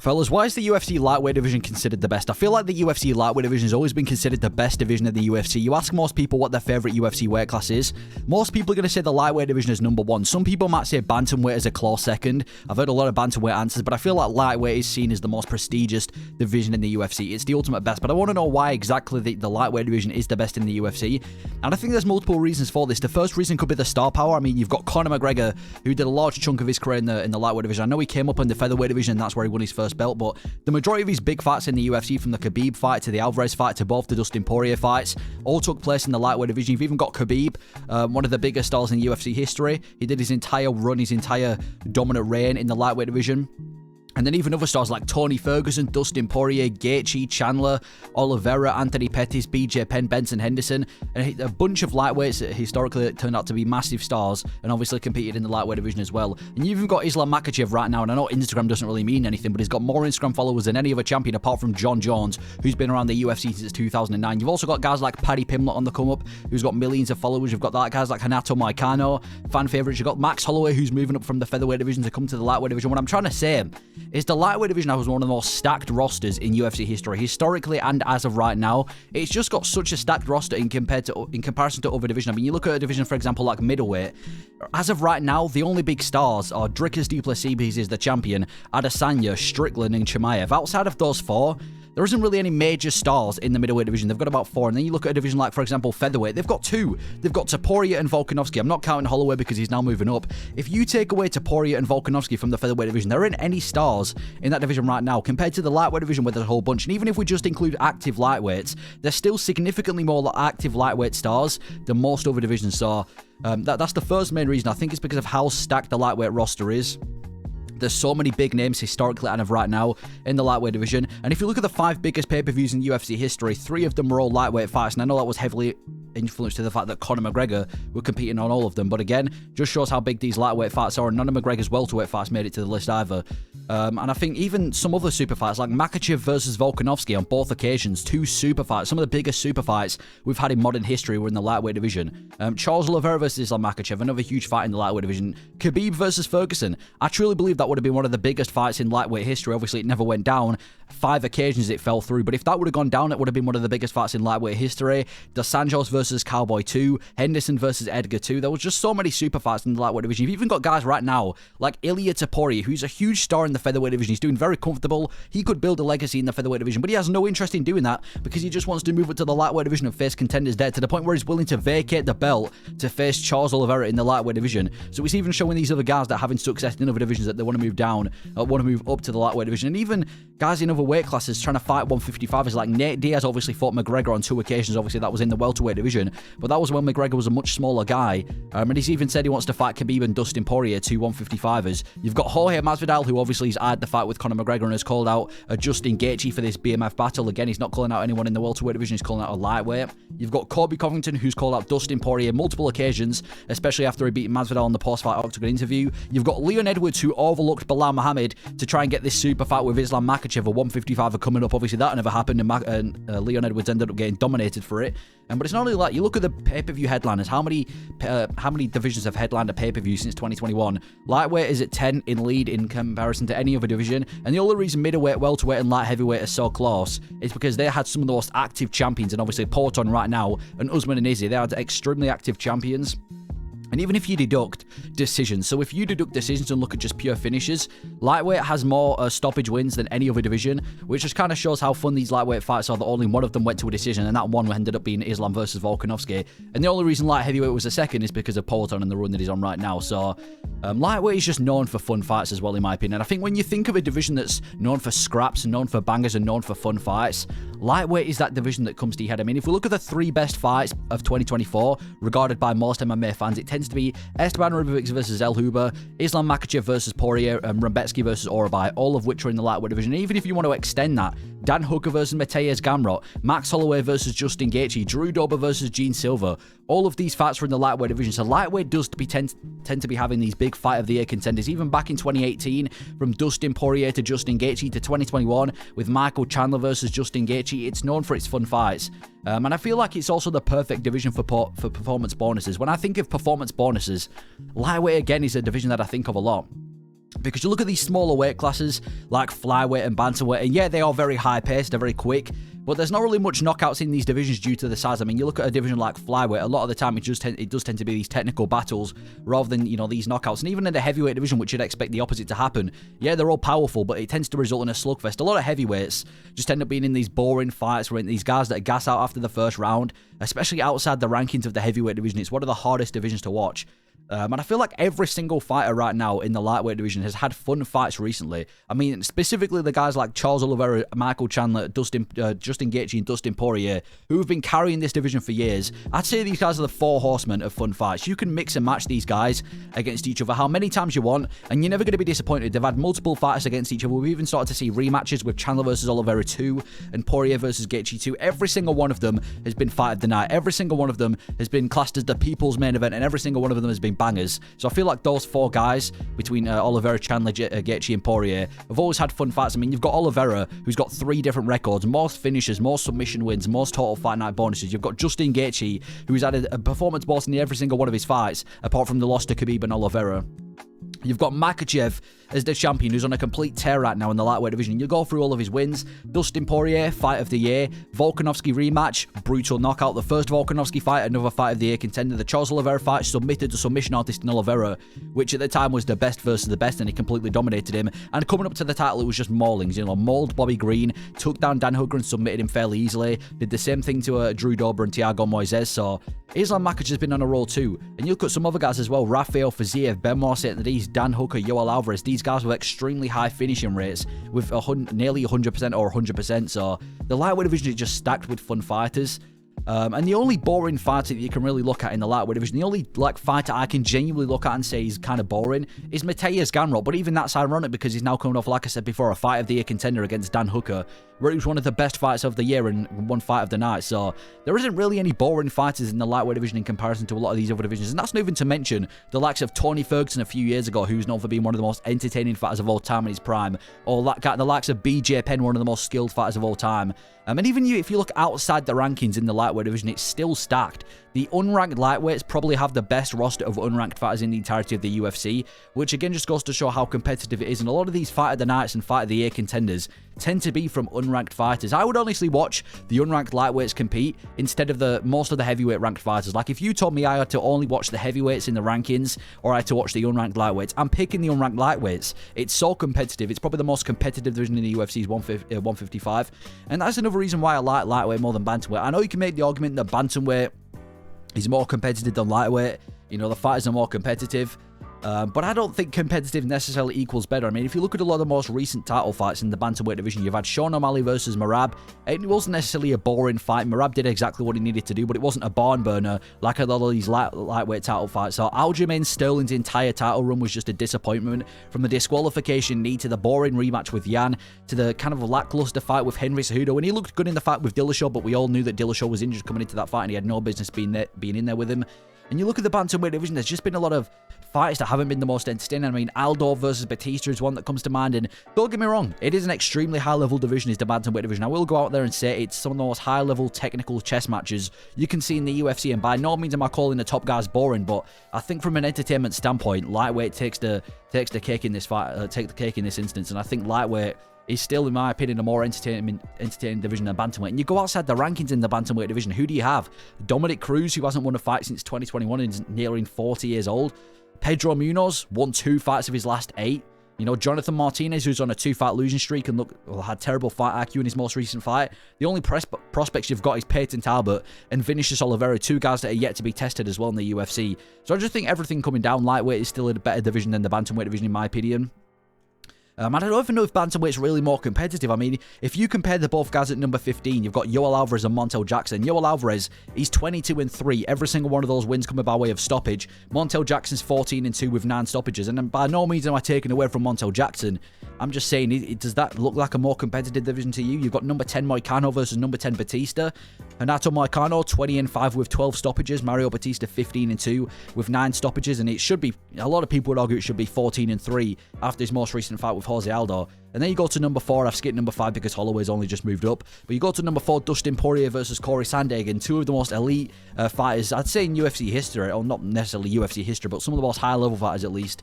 Fellas, why is the UFC lightweight division considered the best? I feel like the UFC lightweight division has always been considered the best division of the UFC. You ask most people what their favourite UFC weight class is. Most people are going to say the lightweight division is number one. Some people might say bantamweight is a close second. I've heard a lot of bantamweight answers, but I feel like lightweight is seen as the most prestigious division in the UFC. It's the ultimate best, but I want to know why exactly the lightweight division is the best in the UFC. And I think there's multiple reasons for this. The first reason could be the star power. I mean, you've got Conor McGregor, who did a large chunk of his career in the lightweight division. I know he came up in the featherweight division, and that's where he won his first belt, but the majority of his big fights in the UFC, from the Khabib fight to the Alvarez fight to both the Dustin Poirier fights, all took place in the lightweight division. You've even got Khabib, one of the biggest stars in UFC history. He did his entire run, his entire dominant reign in the lightweight division. And then even other stars like Tony Ferguson, Dustin Poirier, Gaethje, Chandler, Oliveira, Anthony Pettis, BJ Penn, Benson Henderson, and a bunch of lightweights that historically turned out to be massive stars and obviously competed in the lightweight division as well. And you've even got Islam Makhachev right now, and I know Instagram doesn't really mean anything, but he's got more Instagram followers than any other champion apart from John Jones, who's been around the UFC since 2009. You've also got guys like Paddy Pimblett on the come-up, who's got millions of followers. You've got guys like Renato Moicano, fan favourites. You've got Max Holloway, who's moving up from the featherweight division to come to the lightweight division. What I'm trying to say is the lightweight division has one of the most stacked rosters in UFC history, historically and as of right now. It's just got such a stacked roster in comparison to other divisions. I mean, you look at a division, for example, like middleweight. As of right now, the only big stars are Dricus du Plessis, because he's the champion, Adesanya, Strickland, and Chimaev. Outside of those four, there isn't really any major stars in the middleweight division. They've got about four. And then you look at a division like, for example, featherweight. They've got two. They've got Topuria and Volkanovski. I'm not counting Holloway because he's now moving up. If you take away Topuria and Volkanovski from the featherweight division, there aren't any stars in that division right now compared to the lightweight division where there's a whole bunch. And even if we just include active lightweights, there's still significantly more active lightweight stars than most other divisions. So that's the first main reason. I think it's because of how stacked the lightweight roster is. There's so many big names historically and of right now in the lightweight division. And if you look at the 5 biggest pay-per-views in UFC history, 3 of them were all lightweight fights. And I know that was heavily influenced to the fact that Conor McGregor were competing on all of them. But again, just shows how big these lightweight fights are. And none of McGregor's welterweight fights made it to the list either. And I think even some other super fights, like Makhachev versus Volkanovski on both occasions, 2 super fights, some of the biggest super fights we've had in modern history were in the lightweight division. Charles Oliveira versus Islam Makhachev, another huge fight in the lightweight division. Khabib versus Ferguson. I truly believe that would have been one of the biggest fights in lightweight history. Obviously, it never went down. 5 occasions it fell through, but if that would have gone down, it would have been one of the biggest fights in lightweight history. Dos Anjos versus Cowboy 2, Henderson versus Edgar 2. There was just so many super fights in the lightweight division. You've even got guys right now like Ilia Topuria, who's a huge star in the featherweight division. He's doing very comfortable. He could build a legacy in the featherweight division, but he has no interest in doing that because he just wants to move up to the lightweight division and face contenders there, to the point where he's willing to vacate the belt to face Charles Oliveira in the lightweight division. So it's even showing these other guys that are having success in other divisions that they want to move down, want to move up to the lightweight division. And even guys in other weight classes trying to fight 155ers, like Nate Diaz obviously fought McGregor on 2 occasions. Obviously that was in the welterweight division, but that was when McGregor was a much smaller guy. And he's even said he wants to fight Khabib and Dustin Poirier, 2 155ers. You've got Jorge Masvidal, who obviously has eyed the fight with Conor McGregor and has called out Justin Gaethje for this BMF battle. Again, he's not calling out anyone in the welterweight division, he's calling out a lightweight. You've got Colby Covington, who's called out Dustin Poirier multiple occasions, especially after he beat Masvidal in the post-fight Octagon interview. You've got Leon Edwards, who overlooked Bilal Muhammad to try and get this super fight with Islam Makhachev, a 155er coming up. Obviously that never happened, and Leon Edwards ended up getting dominated for it. But it's not only that. You look at the pay-per-view headliners. How many divisions have headlined a pay-per-view since 2021? Lightweight is at 10 in lead in comparison to any other division. And the only reason middleweight, welterweight, and light heavyweight are so close is because they had some of the most active champions. And obviously Porton right now and Usman and Izzy, they had extremely active champions. And even if you deduct decisions, so if you deduct decisions and look at just pure finishes, lightweight has more stoppage wins than any other division, which just kind of shows how fun these lightweight fights are, that only one of them went to a decision, and that one ended up being Islam versus Volkanovski. And the only reason light heavyweight was a second is because of Porton and the run that he's on right now. So lightweight is just known for fun fights as well, in my opinion. And I think when you think of a division that's known for scraps and known for bangers and known for fun fights, lightweight is that division that comes to your head. I mean, if we look at the 3 best fights of 2024, regarded by most MMA fans, it tends to be Esteban Ribovics versus El Huber, Islam Makhachev versus Poirier, and Rebetsky versus Orabai, all of which are in the lightweight division. And even if you want to extend that, Dan Hooker versus Mateusz Gamrot, Max Holloway versus Justin Gaethje, Drew Dober versus Gene Silver, all of these fights are in the lightweight division. So lightweight does tend to be having these big fight of the year contenders. Even back in 2018, from Dustin Poirier to Justin Gaethje, to 2021 with Michael Chandler versus Justin Gaethje, it's known for its fun fights. And I feel like it's also the perfect division for performance bonuses. When I think of performance bonuses, lightweight again is a division that I think of a lot. Because you look at these smaller weight classes like flyweight and bantamweight, and yeah, they are very high paced, they're very quick, but there's not really much knockouts in these divisions due to the size. I mean, you look at a division like flyweight, a lot of the time it does tend to be these technical battles rather than, you know, these knockouts. And even in the heavyweight division, which you'd expect the opposite to happen, yeah, they're all powerful, but it tends to result in a slugfest. A lot of heavyweights just end up being in these boring fights where these guys that gas out after the first round, especially outside the rankings of the heavyweight division. It's one of the hardest divisions to watch. And I feel like every single fighter right now in the lightweight division has had fun fights recently. I mean, specifically the guys like Charles Oliveira, Michael Chandler, Justin Gaethje, and Dustin Poirier, who have been carrying this division for years. I'd say these guys are the four horsemen of fun fights. You can mix and match these guys against each other how many times you want, and you're never going to be disappointed. They've had multiple fights against each other. We've even started to see rematches with Chandler versus Oliveira 2 and Poirier versus Gaethje 2. Every single one of them has been fight of the night. Every single one of them has been classed as the people's main event, and every single one of them has been bangers. So I feel like those four guys, between Oliveira, Chandler, Gaethje, and Poirier, have always had fun fights. I mean, you've got Oliveira, who's got 3 different records, most finishes, most submission wins, most total fight night bonuses. You've got Justin Gaethje, who's had a performance bonus in every single one of his fights, apart from the loss to Khabib and Oliveira. You've got Makachev as the champion, who's on a complete tear right now in the lightweight division. You go through all of his wins. Dustin Poirier, fight of the year. Volkanovski rematch, brutal knockout. The first Volkanovski fight, another fight of the year contender. The Charles Oliveira fight, submitted to submission artist in Oliveira, which at the time was the best versus the best, and he completely dominated him. And coming up to the title, it was just maulings. You know, mauled Bobby Green, took down Dan Hooker and submitted him fairly easily. Did the same thing to Drew Dober and Thiago Moises. So Islam Makhachev has been on a roll too. And you look at some other guys as well. Rafael Fiziev, Benoit Saint-Denis, Dan Hooker, Yoel Alvarez. These guys with extremely high finishing rates with nearly 100% or 100%. So the lightweight division is just stacked with fun fighters. And the only boring fighter that you can really look at in the lightweight division, the only fighter I can genuinely look at and say is kind of boring, is Mateusz Gamrot. But even that's ironic because he's now coming off, like I said before, a fight of the year contender against Dan Hooker, where he was one of the best fights of the year and one fight of the night. So there isn't really any boring fighters in the lightweight division in comparison to a lot of these other divisions. And that's not even to mention the likes of Tony Ferguson a few years ago, who's known for being one of the most entertaining fighters of all time in his prime, or the likes of BJ Penn, one of the most skilled fighters of all time. And even if you look outside the rankings in the lightweight division, it's still stacked. The unranked lightweights probably have the best roster of unranked fighters in the entirety of the UFC, which again just goes to show how competitive it is. And a lot of these fight of the nights and fight of the year contenders tend to be from unranked fighters. I would honestly watch the unranked lightweights compete instead of most of the heavyweight ranked fighters. Like if you told me I had to only watch the heavyweights in the rankings or I had to watch the unranked lightweights, I'm picking the unranked lightweights. It's so competitive. It's probably the most competitive division in the UFC's 155. And that's another reason why I like lightweight more than bantamweight. I know you can make the argument that bantamweight is more competitive than lightweight. You know, the fighters are more competitive. But I don't think competitive necessarily equals better. I mean, if you look at a lot of the most recent title fights in the bantamweight division, you've had Sean O'Malley versus Merab. It wasn't necessarily a boring fight. Merab did exactly what he needed to do, but it wasn't a barn burner like a lot of these lightweight title fights. So Aljamain Sterling's entire title run was just a disappointment. From the disqualification knee to the boring rematch with Yan to the kind of lackluster fight with Henry Cejudo. And he looked good in the fight with Dillashaw, but we all knew that Dillashaw was injured coming into that fight and he had no business being in there with him. And you look at the bantamweight division, there's just been a lot of fights that haven't been the most entertaining. I mean, Aldo versus Batista is one that comes to mind, and don't get me wrong, it is an extremely high-level division, is the bantamweight division. I will go out there and say it's some of the most high-level technical chess matches you can see in the UFC, and by no means am I calling the top guys boring, but I think from an entertainment standpoint, lightweight takes the cake in this fight, take the cake in this instance, and I think lightweight is still, in my opinion, a more entertaining division than bantamweight. And you go outside the rankings in the bantamweight division, who do you have? Dominic Cruz, who hasn't won a fight since 2021 and is nearing 40 years old. Pedro Munoz won 2 fights of his last 8. You know, Jonathan Martinez, who's on a 2-fight losing streak and had terrible fight IQ in his most recent fight. The only prospects you've got is Peyton Talbot and Vinicius Oliveira, 2 guys that are yet to be tested as well in the UFC. So I just think everything coming down, lightweight is still a better division than the bantamweight division, in my opinion. I don't even know if bantamweight's really more competitive. I mean, if you compare the both guys at number 15, you've got Yoel Alvarez and Montel Jackson. Yoel Alvarez, he's 22-3. Every single one of those wins coming by way of stoppage. Montel Jackson's 14-2 with 9 stoppages. And by no means am I taking away from Montel Jackson. I'm just saying, does that look like a more competitive division to you? You've got number 10 Moicano versus number 10 Batista. Renato Moicano, 20-5 with 12 stoppages. Mario Batista, 15-2 with 9 stoppages. And it should be, a lot of people would argue it should be 14-3 after his most recent fight with Jose Aldo. And then you go to number 4. I've skipped number 5 because Holloway's only just moved up. But you go to number 4, Dustin Poirier versus Corey Sandhagen. Two of the most elite fighters, I'd say, in UFC history. Or not necessarily UFC history, but some of the most high-level fighters at least.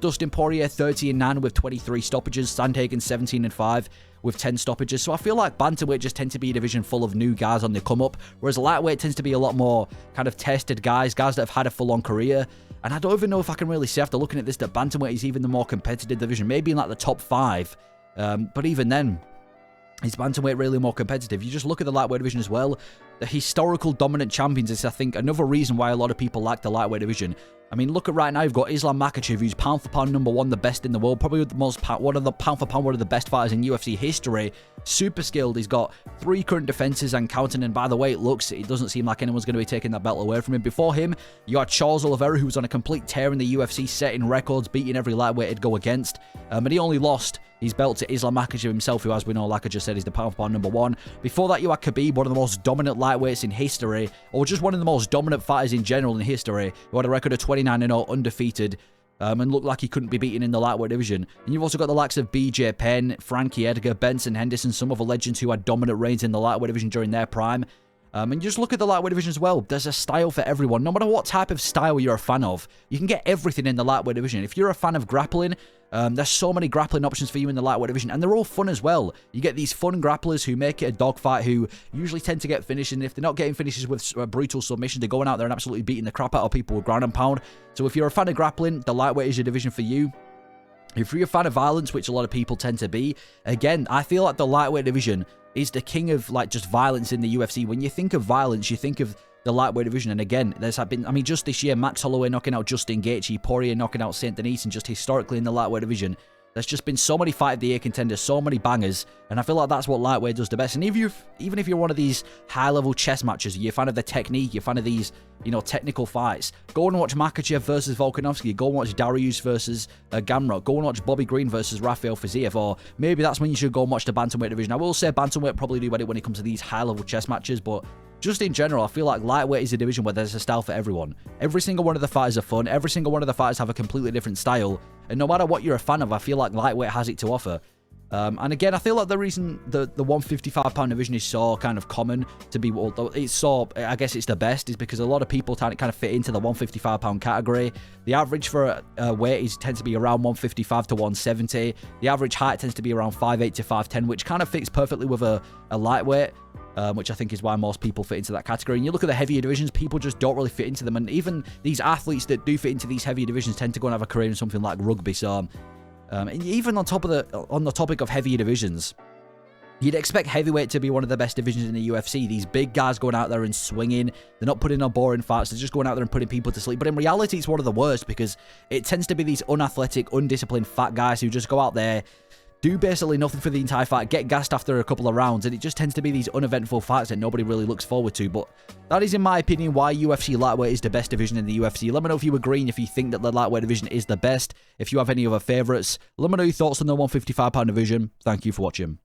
Dustin Poirier 30-9 with 23 stoppages. Sandhagen 17-5 with 10 stoppages. So I feel like bantamweight just tends to be a division full of new guys on the come up, whereas lightweight tends to be a lot more kind of tested guys that have had a full-on career. And I don't even know if I can really say after looking at this that bantamweight is even the more competitive division, maybe in like the top 5. But even then, is bantamweight really more competitive? You just look at the lightweight division as well. The historical dominant champions is, I think, another reason why a lot of people like the lightweight division. I mean, look at right now, you've got Islam Makhachev, who's pound for pound number 1, the best in the world, probably one of the pound for pound, one of the best fighters in UFC history. Super skilled. He's got 3 current defenses and counting. And by the way, it doesn't seem like anyone's going to be taking that belt away from him. Before him, you had Charles Oliveira, who was on a complete tear in the UFC, setting records, beating every lightweight he'd go against. And he only lost his belt to Islam Makhachev himself, who, as we know, like I just said, is the pound for pound number 1. Before that, you had Khabib, one of the most dominant lightweights in history, or just one of the most dominant fighters in general in history, who had a record of 29-0, undefeated, and looked like he couldn't be beaten in the lightweight division. And you've also got the likes of BJ Penn, Frankie Edgar, Benson Henderson, some other legends who had dominant reigns in the lightweight division during their prime. And just look at the lightweight division as well. There's a style for everyone. No matter what type of style you're a fan of, you can get everything in the lightweight division. If you're a fan of grappling, there's so many grappling options for you in the lightweight division, and they're all fun as well. You get these fun grapplers who make it a dogfight, who usually tend to get finishes, and if they're not getting finishes with brutal submission, they're going out there and absolutely beating the crap out of people with ground and pound. So if you're a fan of grappling, the lightweight is your division for you. If you're a fan of violence, which a lot of people tend to be, again, I feel like the lightweight division is the king of like just violence in the UFC. When you think of violence, you think of the lightweight division. And again, there's been, I mean, just this year, Max Holloway knocking out Justin Gaethje, Poirier knocking out Saint Denis, and just historically in the lightweight division, there's just been so many fight of the year contenders, so many bangers, and I feel like that's what lightweight does the best. And even if you're one of these high-level chess matches, you're a fan of the technique, you're a fan of these, you know, technical fights, go and watch Makhachev versus Volkanovski, go and watch Dariush versus Gamrot, go and watch Bobby Green versus Rafael Fiziev, or maybe that's when you should go and watch the bantamweight division. I will say bantamweight probably do better when it comes to these high-level chess matches, but just in general, I feel like lightweight is a division where there's a style for everyone. Every single one of the fighters are fun. Every single one of the fighters have a completely different style. And no matter what you're a fan of, I feel like lightweight has it to offer. And again, I feel like the reason the 155-pound division is so kind of common to be, it's so, I guess it's the best, is because a lot of people kind of fit into the 155-pound category. The average for weight tends to be around 155 to 170. The average height tends to be around 5'8 to 5'10, which kind of fits perfectly with a lightweight. Which I think is why most people fit into that category. And you look at the heavier divisions, people just don't really fit into them. And even these athletes that do fit into these heavier divisions tend to go and have a career in something like rugby. So, and even on the topic of heavier divisions, you'd expect heavyweight to be one of the best divisions in the UFC. These big guys going out there and swinging. They're not putting on boring fights. They're just going out there and putting people to sleep. But in reality, it's one of the worst, because it tends to be these unathletic, undisciplined fat guys who just go out there, do basically nothing for the entire fight, get gassed after a couple of rounds, and it just tends to be these uneventful fights that nobody really looks forward to. But that is, in my opinion, why UFC lightweight is the best division in the UFC. Let me know if you agree, and if you think that the lightweight division is the best. If you have any other favourites, let me know your thoughts on the 155-pound division. Thank you for watching.